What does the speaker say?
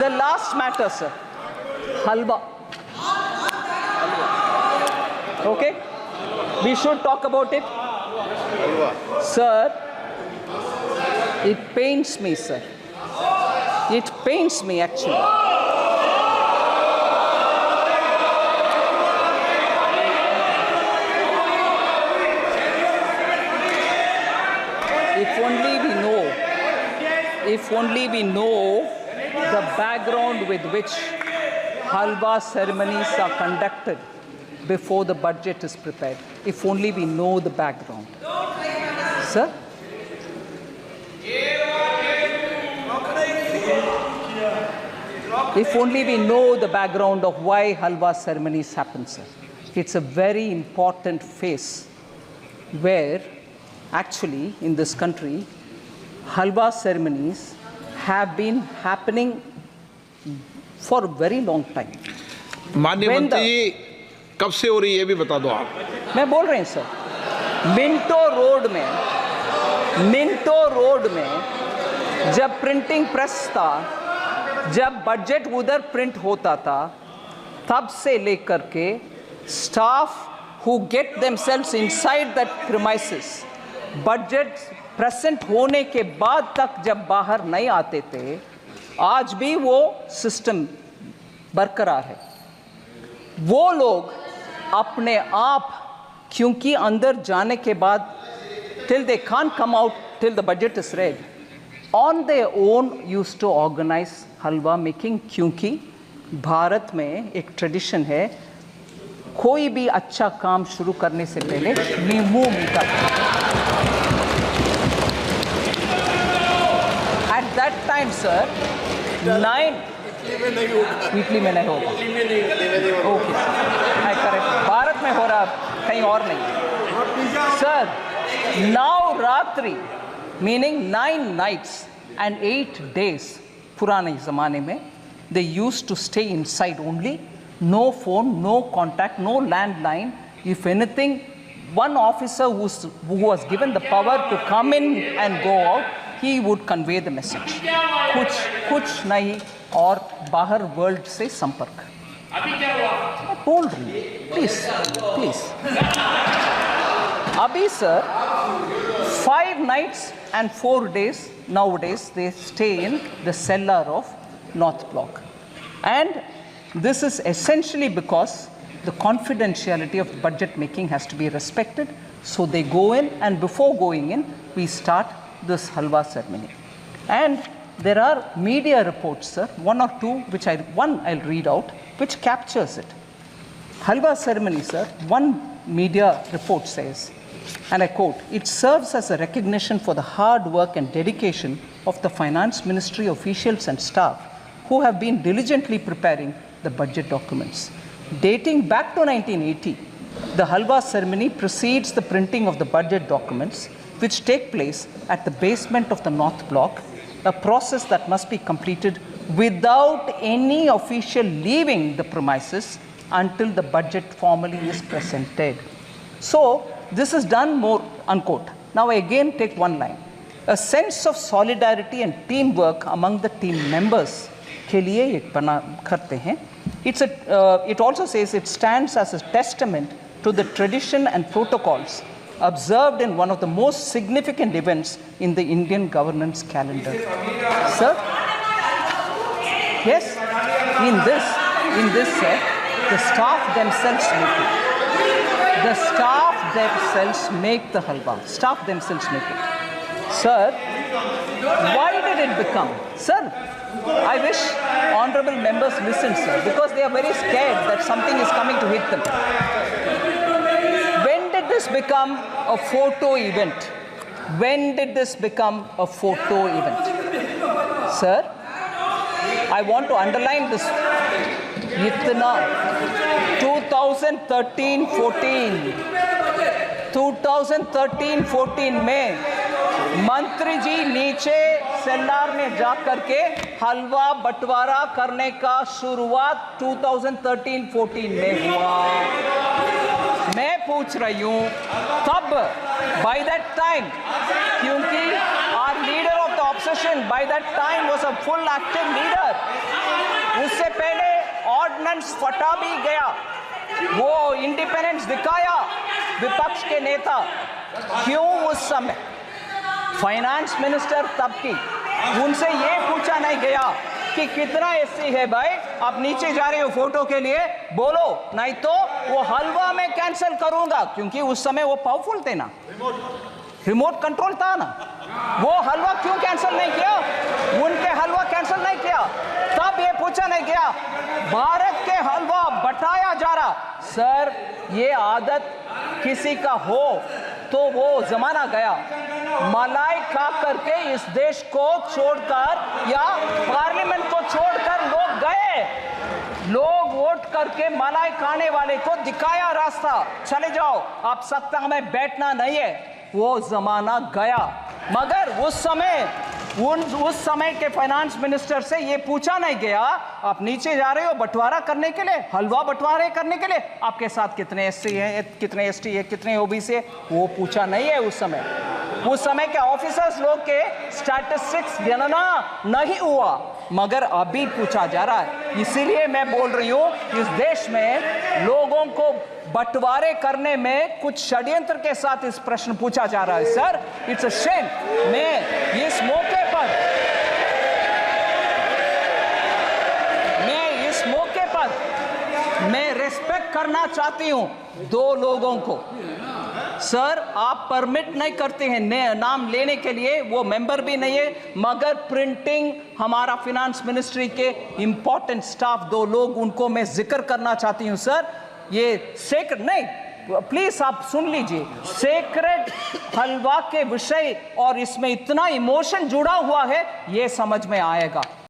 The last matter, sir. Halwa. Okay? We should talk about it. Sir, it pains me, sir. It pains me, actually. If only we know the background with which halwa ceremonies are conducted before the budget is prepared. If only we know the background. Sir? If only we know the background of why halwa ceremonies happen, sir. It's a very important phase where actually in this country halwa ceremonies have been happening for a very long time. माननीय मंत्री जी कब से हो रही है ये भी बता दो आप। मैं बोल रहे हैं सर, मिंटो रोड में जब प्रिंटिंग प्रेस था, जब बजट उधर प्रिंट होता था, तब से लेकर के staff who get themselves inside that premises, budget present होने के बाद तक जब बाहर नहीं आते थे, आज भी वो सिस्टम बरकरार है। वो लोग अपने आप, क्योंकि अंदर जाने के बाद till they can't come out till the budget is read, on their own used to organize halwa making, क्योंकि भारत में एक ट्रेडिशन है, कोई भी अच्छा काम शुरू करने से पहले नींबू मीठा। At that time, sir, 9 weekly में नहीं होगा। ओके, आई करेक्ट, भारत में हो रहा, कहीं और नहीं। Sir, Navratri meaning 9 nights and 8 days पुराने ज़माने में they used to stay inside only, no phone, no contact, no landline. If anything, one officer who was given the power to come in and go out, he would convey the message. कुछ नहीं, और बाहर world से संपर्क। मैं बोल रही हूँ, प्लीज। अभी sir 5 nights and 4 days nowadays they stay in the cellar of North Block, and this is essentially because the confidentiality of budget making has to be respected. So they go in, and before going in, we start this halwa ceremony. And there are media reports, sir, one or two, which I'll read out, which captures it. Halwa ceremony, sir, one media report says, and I quote, "It serves as a recognition for the hard work and dedication of the Finance Ministry officials and staff who have been diligently preparing the budget documents. Dating back to 1980, the halwa ceremony precedes the printing of the budget documents, which take place at the basement of the North Block, a process that must be completed without any official leaving the premises until the budget formally is presented." So this is done more, unquote. Now I again take one line. A sense of solidarity and teamwork among the team members के लिए एक बना करते हैं. It also says it stands as a testament to the tradition and protocols observed in one of the most significant events in the Indian governance calendar. Sir? Yes? In this, sir, the staff themselves make it. The staff themselves make the halwa. Staff themselves make it. Sir, why did it become? Sir, I wish honorable members listen, sir, because they are very scared that something is coming to hit them. When did this become a photo event? When did this become a photo event? Sir, I want to underline this. Itna 2013-14 में मंत्री जी नीचे सेल्लार में जा करके हलवा बंटवारा करने का शुरुआत 2013-14 में हुआ। मैं पूछ रही हूँ तब, by that time, क्योंकि our leader of the opposition by that time was a full active leader. उससे पहले ऑर्डिनेंस फटा भी गया, वो इंडिपेंडेंस दिखाया विपक्ष के नेता। क्यों उस समय फाइनेंस मिनिस्टर तब की उनसे ये पूछा नहीं गया कि कितना एससी है भाई, आप नीचे जा रहे हो फोटो के लिए, बोलो नहीं तो वो हलवा में कैंसिल करूंगा, क्योंकि उस समय वो पावरफुल थे ना, रिमोट कंट्रोल था ना। वो हलवा क्यों कैंसिल नहीं किया, उनके हलवा कैंसिल नहीं किया, तब ये पूछा नहीं गया। भारत के हलवा बटाया जा रहा। सर, ये आदत किसी का हो तो वो जमाना गया। मलाई खा करके इस देश को छोड़कर या पार्लियामेंट को छोड़कर लोग गए, लोग वोट करके मलाई खाने वाले को दिखाया रास्ता, चले जाओ, आप सत्ता में बैठना नहीं है, वो जमाना गया। मगर उस समय के फाइनेंस मिनिस्टर से ये पूछा नहीं गया, आप नीचे जा रहे हो बंटवारा करने के लिए, हलवा बंटवारे करने के लिए, आपके साथ कितने एससी हैं, कितने एसटी है, कितने ओबीसी है, वो पूछा नहीं है। उस समय के ऑफिसर्स लोग के स्टैटिस्टिक्स गणना नहीं हुआ, मगर अभी पूछा जा रहा है। इसीलिए मैं बोल रही हूं, इस देश में लोगों को बंटवारे करने में कुछ षड्यंत्र के साथ इस प्रश्न पूछा जा रहा है। Sir, it's a shame. मैं इस मौके पर मैं रिस्पेक्ट करना चाहती हूं दो लोगों को। सर, आप परमिट नहीं करते हैं नाम लेने के लिए, वो मेंबर भी नहीं है, मगर प्रिंटिंग हमारा फिनेंस मिनिस्ट्री के इंपॉर्टेंट स्टाफ दो लोग, उनको मैं जिक्र करना चाहती हूं। सर, ये सेक्रेट नहीं, प्लीज आप सुन लीजिए, सेक्रेट हलवा के विषय और इसमें इतना इमोशन जुड़ा हुआ है, ये समझ में आएगा।